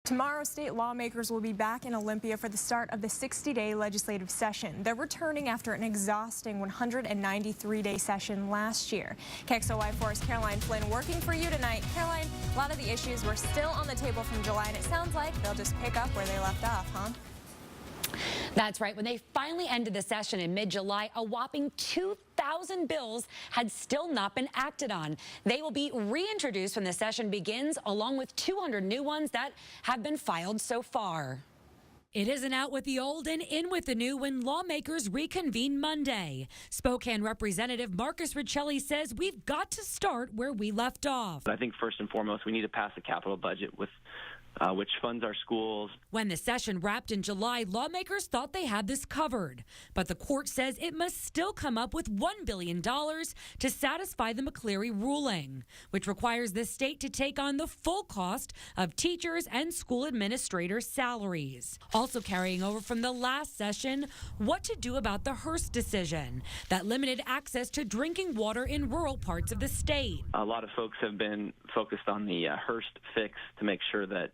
Tomorrow, state lawmakers will be back in Olympia for the start of the 60-day legislative session. They're returning after an exhausting 193-day session last year. KXLY4's Caroline Flynn working for you tonight. Caroline, a lot of the issues were still on the table from July, and it sounds like they'll just pick up where they left off, huh? That's right. When they finally ended the session in mid-July, a whopping 2,000 bills had still not been acted on. They will be reintroduced when the session begins, along with 200 new ones that have been filed so far. It isn't out with the old and in with the new when lawmakers reconvene Monday. Spokane Representative Marcus Riccelli says we've got to start where we left off. I think first and foremost, we need to pass a capital budget with which funds our schools. When the session wrapped in July, lawmakers thought they had this covered. But the court says it must still come up with $1 billion to satisfy the McCleary ruling, which requires the state to take on the full cost of teachers and school administrators' salaries. Also carrying over from the last session, what to do about the Hearst decision that limited access to drinking water in rural parts of the state. A lot of folks have been focused on the Hearst fix to make sure that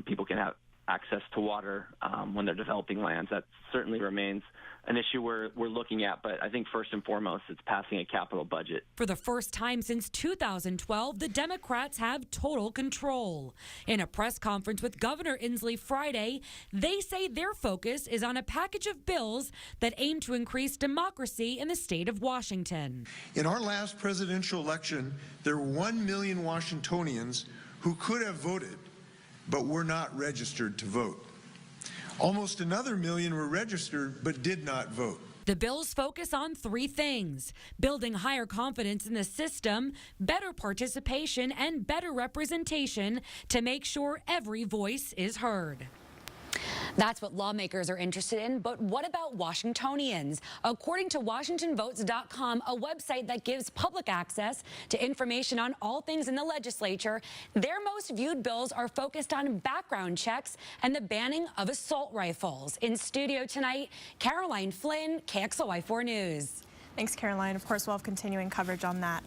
people can have access to water when they're developing lands. That certainly remains an issue we're looking at, but I think first and foremost, it's passing a capital budget. For the first time since 2012, the Democrats have total control. In a press conference with Governor Inslee Friday, they say their focus is on a package of bills that aim to increase democracy in the state of Washington. In our last presidential election, there were 1 million Washingtonians who could have voted, but were not registered to vote. Almost another million were registered but did not vote. The bills focus on three things: building higher confidence in the system, better participation, and better representation to make sure every voice is heard. That's what lawmakers are interested in, but what about Washingtonians? According to WashingtonVotes.com, a website that gives public access to information on all things in the legislature, their most viewed bills are focused on background checks and the banning of assault rifles. In studio tonight, Caroline Flynn, KXLY4 News. Thanks, Caroline. Of course, we'll have continuing coverage on that.